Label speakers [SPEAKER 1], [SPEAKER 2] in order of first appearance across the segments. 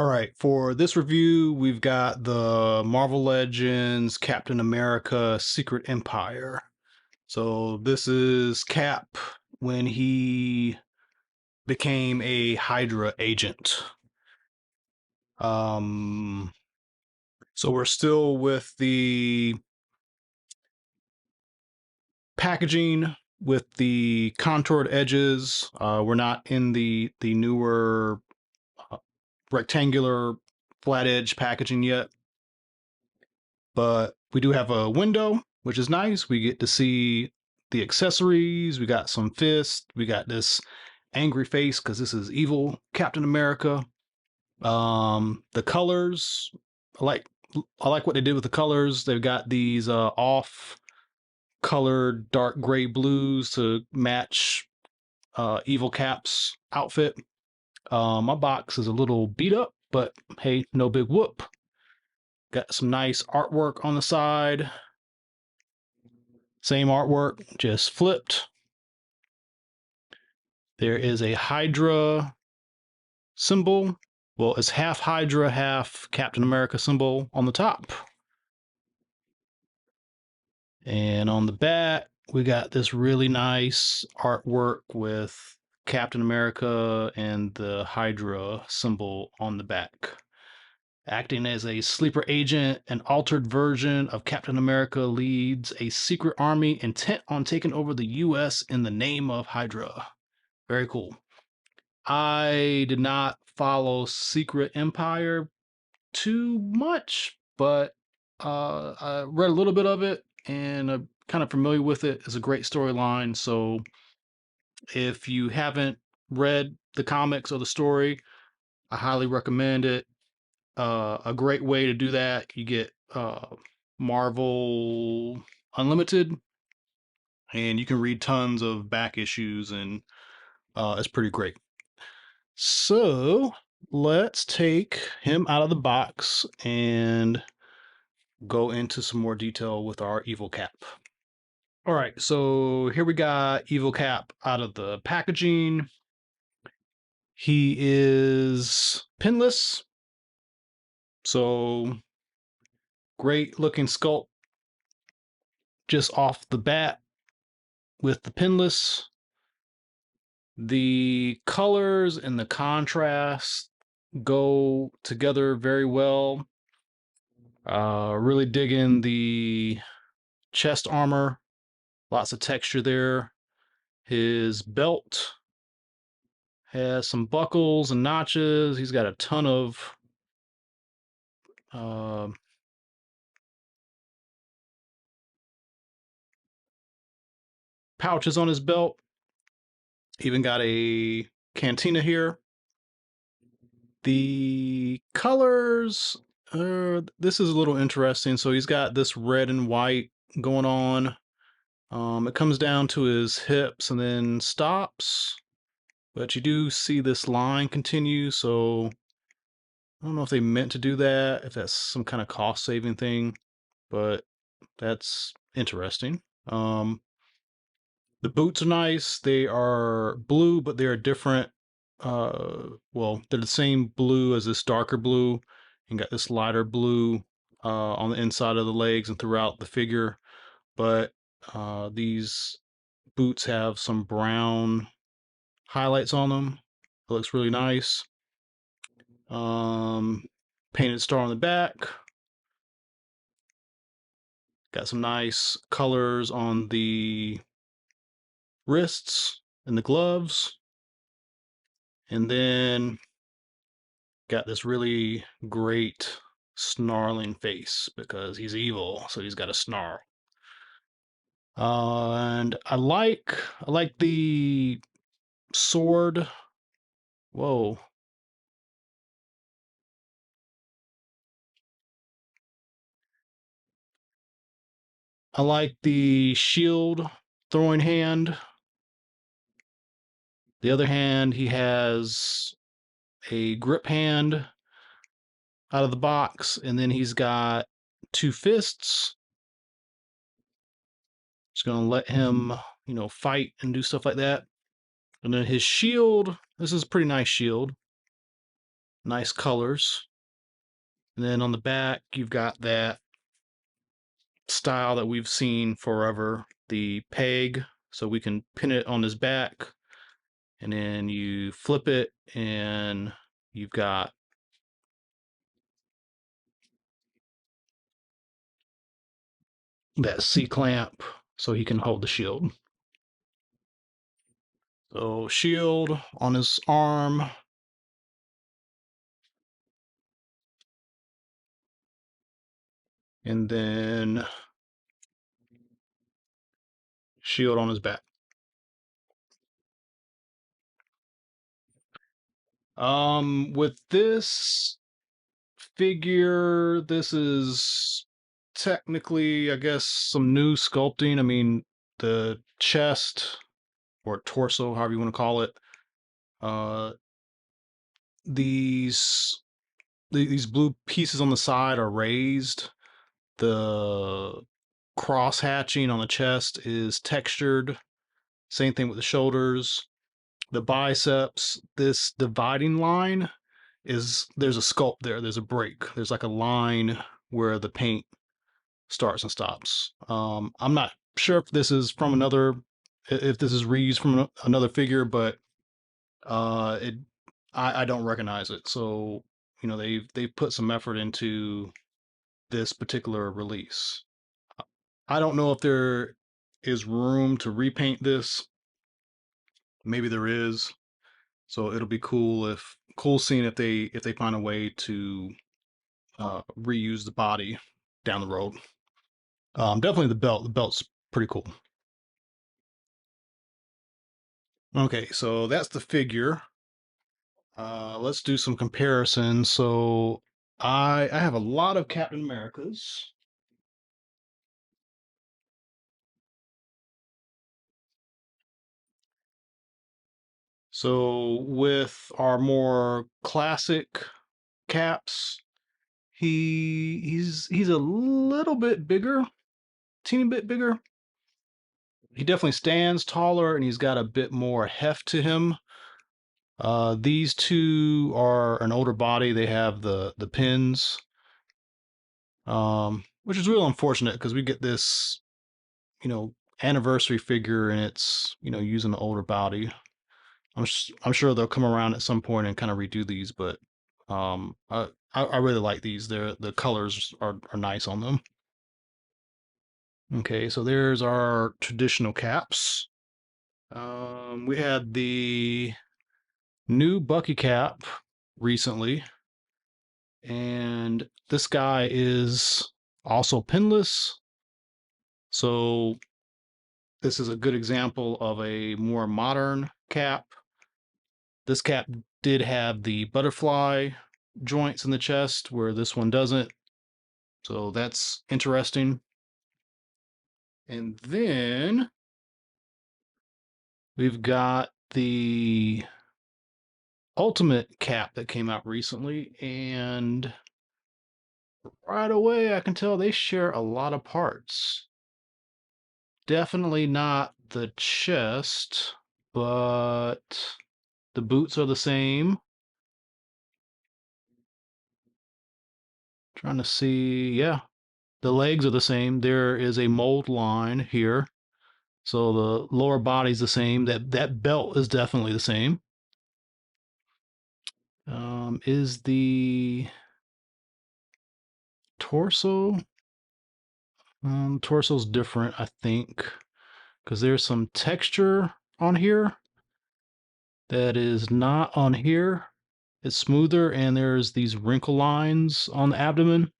[SPEAKER 1] All right, for this review, we've got the Marvel Legends Captain America Secret Empire. So this is Cap when he became a Hydra agent. Um, so we're still with the packaging with the contoured edges. We're not in the newer uh, rectangular flat edge packaging yet. But we do have a window, which is nice. We get to see the accessories. We got some fists. We got this angry face because this is evil Captain America. The colors, I like I like what they did with the colors. They've got these off colored dark gray blues to match evil Cap's outfit. My box is a little beat up, but hey, no big whoop. Got some nice artwork on the side. Same artwork, just flipped. There is a Hydra symbol. Well, it's half Hydra, half Captain America symbol on the top. And on the back, we got this really nice artwork with Captain America and the Hydra symbol on the back. Acting as a sleeper agent, an altered version of Captain America leads a secret army intent on taking over the US in the name of Hydra. Very cool. I did not follow Secret Empire too much, but I read a little bit of it and I'm kind of familiar with it. It's a great storyline. So if you haven't read the comics or the story, I highly recommend it. A great way to do that, you get Marvel Unlimited, and you can read tons of back issues, and it's pretty great. So let's take him out of the box and go into some more detail with our Evil Cap. All right, so here we got Evil Cap out of the packaging. He is pinless, so great looking sculpt just off the bat with the pinless. The colors and the contrast go together very well. Really digging the chest armor, lots of texture there. His belt has some buckles and notches. He's got a ton of uh, pouches on his belt. Even got a cantina here. The colors, this is a little interesting. So he's got this red and white going on. It comes down to his hips and then stops. But you do see this line continue, so I don't know if they meant to do that, if that's some kind of cost saving thing, but that's interesting. The boots are nice. They are blue, but they are different. Well, they're the same blue as this darker blue, and got this lighter blue on the inside of the legs and throughout the figure. But these boots have some brown highlights on them. It looks really nice. Painted star on the back. Got some nice colors on the wrists and the gloves. And then got this really great snarling face because he's evil, so he's got a snarl. And I like the sword. Whoa. I like the shield throwing hand. The other hand, he has a grip hand out of the box, and then he's got two fists. Just gonna let him, fight and do stuff like that. And then his shield, this is a pretty nice shield. Nice colors. And then on the back, you've got that style that we've seen forever, the peg. So we can pin it on his back, and then you flip it, and you've got that C-clamp so he can hold the shield. So shield on his arm, and then shield on his back. With this figure, this is technically, I guess, some new sculpting. I mean, the chest or torso, however you want to call it, uh, these these blue pieces on the side are raised. The cross hatching on the chest is textured. Same thing with the shoulders. The biceps, this dividing line is there's a sculpt there. There's a break. There's like a line where the paint starts and stops. I'm not sure if this is from another, if this is reused from another figure, but it I don't recognize it. So they've put some effort into this particular release. I don't know if there is room to repaint this. Maybe there is. So it'll be cool seeing if they find a way to reuse the body down the road. Definitely the belt. The belt's pretty cool. Okay, so that's the figure. Let's do some comparisons. So I have a lot of Captain Americas. So with our more classic caps, he's a little bit bigger, teeny bit bigger. He definitely stands taller, and he's got a bit more heft to him. These two are an older body. They have the pins, which is real unfortunate because we get this, anniversary figure, and it's using the older body. I'm sure they'll come around at some point and kind of redo these, but I really like these. The colors are nice on them. Okay, so there's our traditional caps. We had the new Bucky cap recently, and this guy is also pinless. So this is a good example of a more modern cap. This cap did have the butterfly joints in the chest where this one doesn't. So that's interesting. And then we've got the Ultimate cap that came out recently, and right away I can tell they share a lot of parts. Definitely not the chest, but the boots are the same. Trying to see, yeah, the legs are the same. There is a mold line here. So the lower body's the same. That belt is definitely the same. Is the torso? Torso's different, I think, because there's some texture on here that is not on here. It's smoother, and there's these wrinkle lines on the abdomen.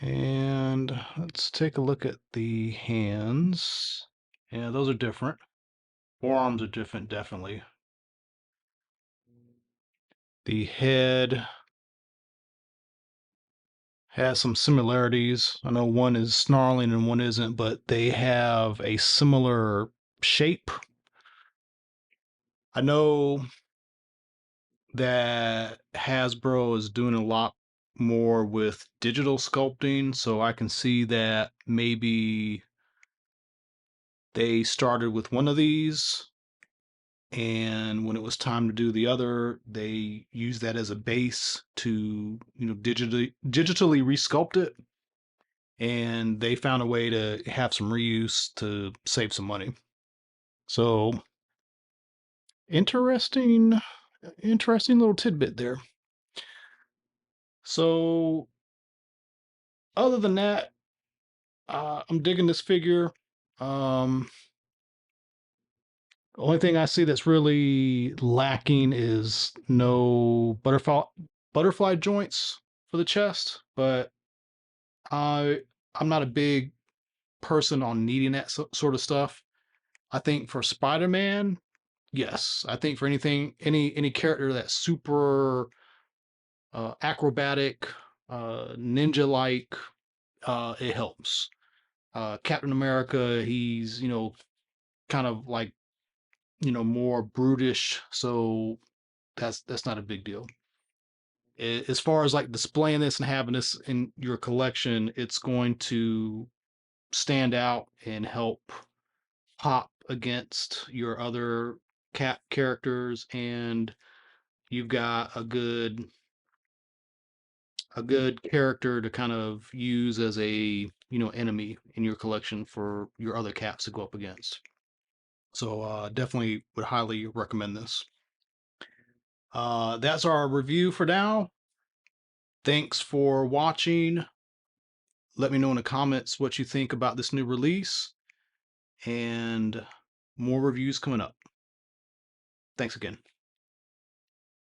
[SPEAKER 1] And let's take a look at the hands. Yeah, those are different. Forearms are different, definitely. The head has some similarities. I know one is snarling and one isn't, but they have a similar shape. I know that Hasbro is doing a lot more with digital sculpting, so I can see that maybe they started with one of these And when it was time to do the other, they used that as a base to, digitally resculpt it, and they found a way to have some reuse to save some money. So interesting, interesting little tidbit there. So other than that, I'm digging this figure. Um, only thing I see that's really lacking is no butterfly joints for the chest, but I I'm not a big person on needing that sort of stuff. I think for Spider-Man, yes. I think for any character that's super acrobatic, ninja-like, it helps. Captain America, he's kind of like more brutish, so that's not a big deal. As far as like displaying this and having this in your collection, it's going to stand out and help pop against your other cat characters, and you've got a good character to kind of use as a enemy in your collection for your other cats to go up against. So definitely would highly recommend this. That's our review for now. Thanks for watching. Let me know in the comments what you think about this new release, and more reviews coming up. Thanks again.